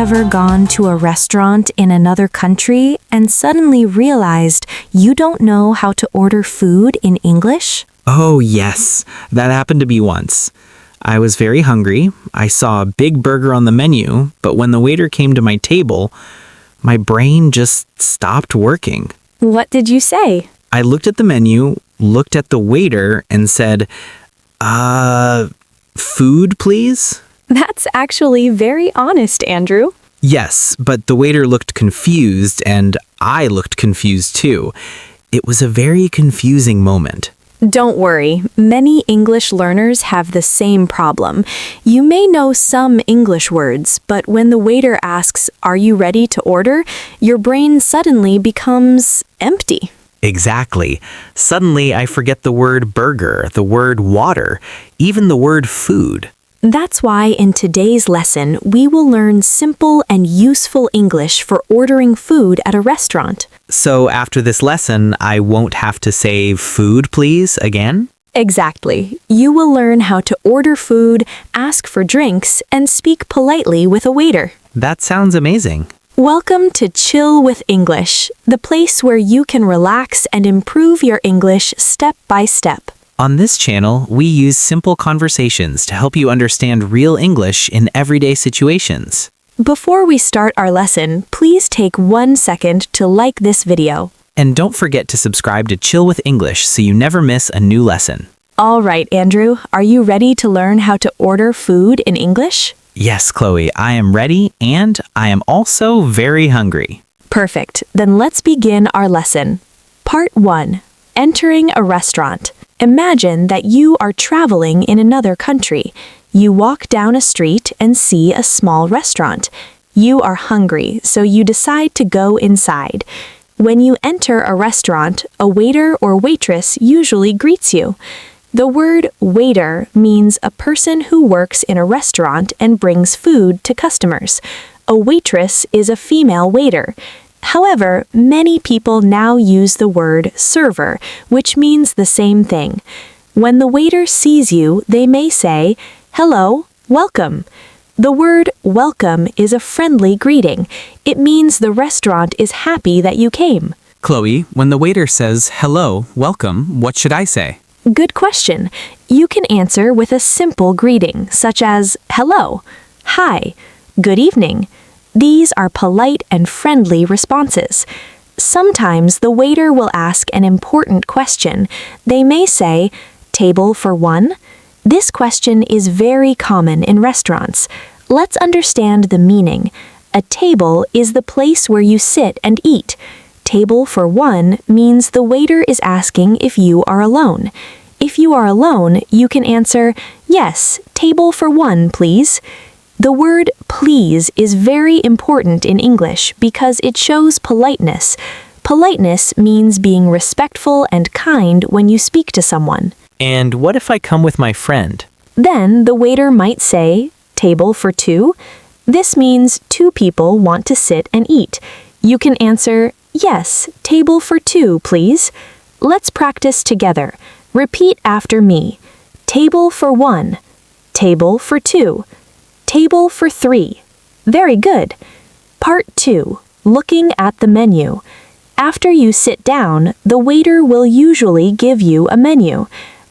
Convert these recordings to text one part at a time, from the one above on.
ever gone to a restaurant in another country and suddenly realized you don't know how to order food in English? Oh, yes. That happened to me once. I was very hungry. I saw a big burger on the menu, but when the waiter came to my table, my brain just stopped working. What did you say? I looked at the menu, looked at the waiter, and said, food, please? That's actually very honest, Andrew. Yes, but the waiter looked confused, and I looked confused too. It was a very confusing moment. Don't worry, many English learners have the same problem. You may know some English words, but when the waiter asks, "Are you ready to order?" your brain suddenly becomes empty. Exactly. Suddenly, I forget the word burger, the word water, even the word food. That's why in today's lesson, we will learn simple and useful English for ordering food at a restaurant. So after this lesson, I won't have to say food, please, again? Exactly. You will learn how to order food, ask for drinks, and speak politely with a waiter. That sounds amazing. Welcome to Chill with English, the place where you can relax and improve your English step by step. On this channel, we use simple conversations to help you understand real English in everyday situations. Before we start our lesson, please take 1 second to like this video. And don't forget to subscribe to Chill with English so you never miss a new lesson. All right, Andrew, are you ready to learn how to order food in English? Yes, Chloe, I am ready and I am also very hungry. Perfect. Then let's begin our lesson. Part 1. Entering a restaurant. Imagine that you are traveling in another country. You walk down a street and see a small restaurant. You are hungry, so you decide to go inside. When you enter a restaurant, a waiter or waitress usually greets you. The word waiter means a person who works in a restaurant and brings food to customers. A waitress is a female waiter. However, many people now use the word server, which means the same thing. When the waiter sees you, they may say, "Hello, welcome." The word welcome is a friendly greeting. It means the restaurant is happy that you came. Chloe, when the waiter says, hello, welcome, what should I say? Good question. You can answer with a simple greeting, such as hello, hi, good evening. These are polite and friendly responses. Sometimes the waiter will ask an important question. They may say, "Table for one?" This question is very common in restaurants. Let's understand the meaning. A table is the place where you sit and eat. Table for one means the waiter is asking if you are alone. If you are alone, you can answer, "Yes, table for one, please." The word please is very important in English because it shows politeness. Politeness means being respectful and kind when you speak to someone. And what if I come with my friend? Then the waiter might say, "Table for two?" This means two people want to sit and eat. You can answer, "Yes, table for two, please." Let's practice together. Repeat after me. Table for one. Table for two. Table for three. Very good. Part 2. Looking at the menu. After you sit down, the waiter will usually give you a menu.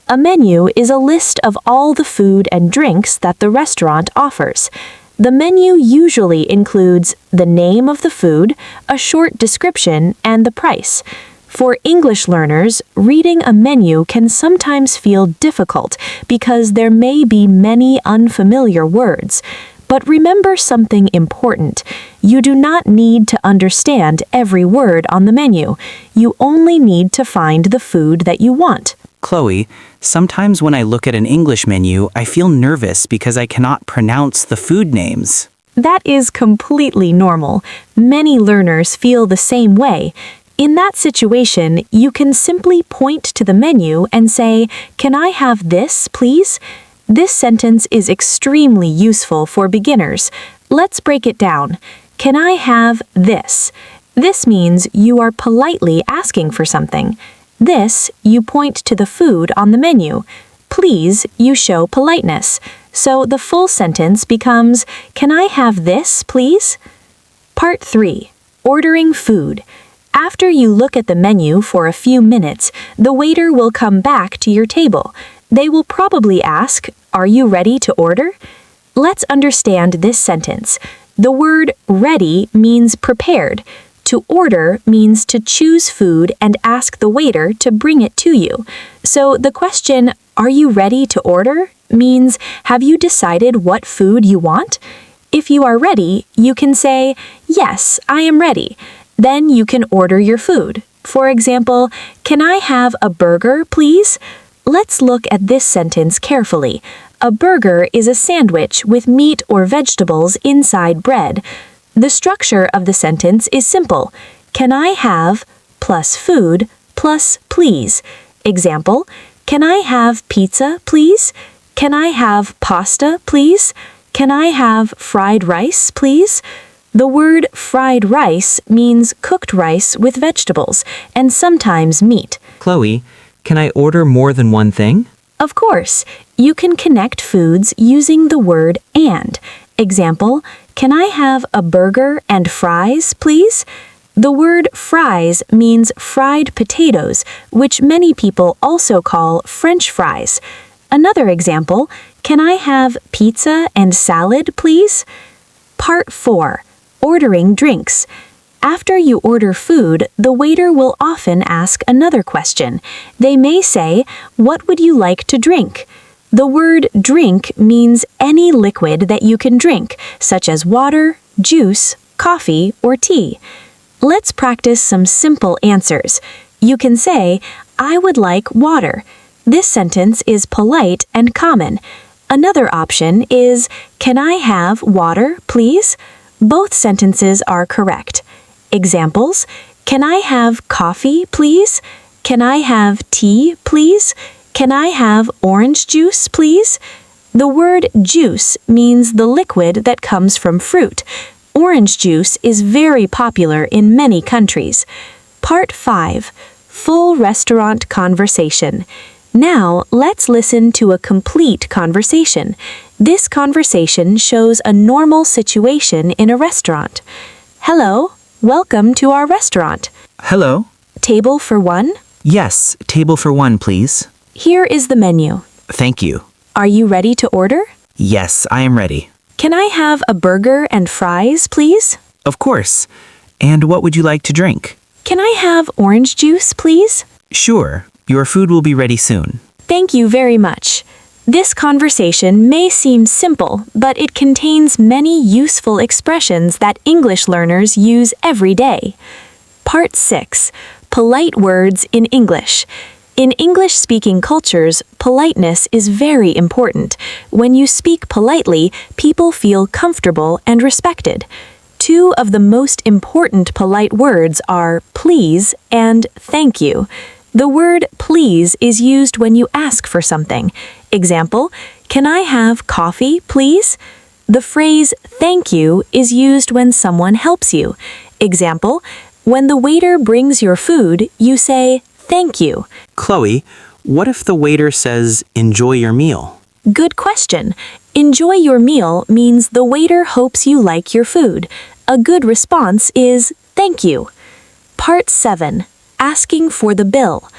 A menu is a list of all the food and drinks that the restaurant offers. The menu usually includes the name of the food, a short description, and the price. For English learners, reading a menu can sometimes feel difficult because there may be many unfamiliar words. But remember something important. You do not need to understand every word on the menu. You only need to find the food that you want. Chloe, sometimes when I look at an English menu, I feel nervous because I cannot pronounce the food names. That is completely normal. Many learners feel the same way. In that situation, you can simply point to the menu and say, "Can I have this, please?" This sentence is extremely useful for beginners. Let's break it down. Can I have this? This means you are politely asking for something. This, you point to the food on the menu. Please, you show politeness. So the full sentence becomes, "Can I have this, please?" Part 3. Ordering food. After you look at the menu for a few minutes, the waiter will come back to your table. They will probably ask, "Are you ready to order?" Let's understand this sentence. The word ready means prepared. To order means to choose food and ask the waiter to bring it to you. So the question, "Are you ready to order?" means, have you decided what food you want? If you are ready, you can say, "Yes, I am ready." Then you can order your food. For example, "Can I have a burger, please?" Let's look at this sentence carefully. A burger is a sandwich with meat or vegetables inside bread. The structure of the sentence is simple. Can I have plus food plus please. Example, "Can I have pizza, please?" "Can I have pasta, please?" "Can I have fried rice, please?" The word fried rice means cooked rice with vegetables and sometimes meat. Chloe, can I order more than one thing? Of course, you can connect foods using the word and. Example, "Can I have a burger and fries, please?" The word fries means fried potatoes, which many people also call French fries. Another example, "Can I have pizza and salad, please?" Part 4. Ordering drinks. After you order food, the waiter will often ask another question. They may say, "What would you like to drink?" The word drink means any liquid that you can drink, such as water, juice, coffee, or tea. Let's practice some simple answers. You can say, "I would like water." This sentence is polite and common. Another option is, "Can I have water, please?" Both sentences are correct. Examples, "Can I have coffee, please?" "Can I have tea, please?" "Can I have orange juice, please?" The word juice means the liquid that comes from fruit. Orange juice is very popular in many countries. Part 5. Full restaurant conversation. Now, let's listen to a complete conversation. This conversation shows a normal situation in a restaurant. "Hello, welcome to our restaurant. Hello? Table for one? Yes, table for one, please. Here is the menu. Thank you. Are you ready to order? Yes, I am ready. Can I have a burger and fries, please? Of course. And what would you like to drink? Can I have orange juice, please? Sure, your food will be ready soon. Thank you very much. This conversation may seem simple, but it contains many useful expressions that English learners use every day. Part 6. Polite words in English. In English-speaking cultures, politeness is very important. When you speak politely, people feel comfortable and respected. Two of the most important polite words are please and thank you. The word please is used when you ask for something. Example, "Can I have coffee, please?" The phrase thank you is used when someone helps you. Example, when the waiter brings your food, you say thank you. Chloe, what if the waiter says, "Enjoy your meal"? Good question. Enjoy your meal means the waiter hopes you like your food. A good response is thank you. Part 7. Asking for the bill.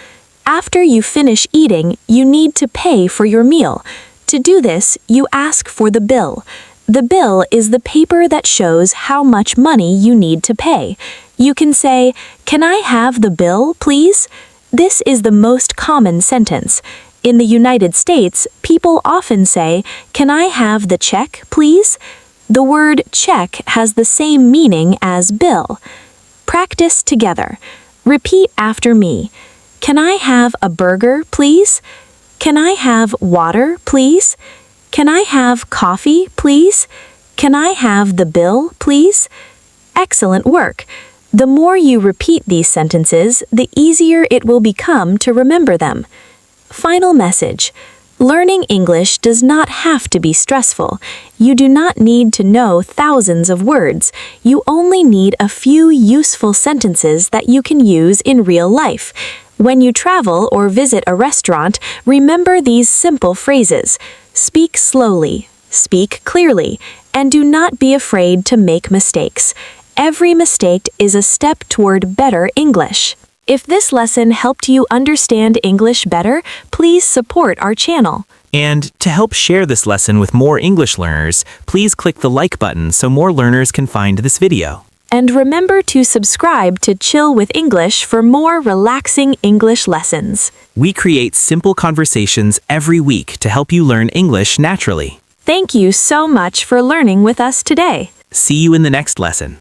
After you finish eating, you need to pay for your meal. To do this, you ask for the bill. The bill is the paper that shows how much money you need to pay. You can say, "Can I have the bill, please?" This is the most common sentence. In the United States, people often say, "Can I have the check, please?" The word check has the same meaning as bill. Practice together. Repeat after me. Can I have a burger, please? Can I have water, please? Can I have coffee, please? Can I have the bill, please? Excellent work. The more you repeat these sentences, the easier it will become to remember them. Final message. Learning English does not have to be stressful. You do not need to know thousands of words. You only need a few useful sentences that you can use in real life. When you travel or visit a restaurant, remember these simple phrases. Speak slowly, speak clearly, and do not be afraid to make mistakes. Every mistake is a step toward better English. If this lesson helped you understand English better, please support our channel. And to help share this lesson with more English learners, please click the like button so more learners can find this video. And remember to subscribe to Chill with English for more relaxing English lessons. We create simple conversations every week to help you learn English naturally. Thank you so much for learning with us today. See you in the next lesson.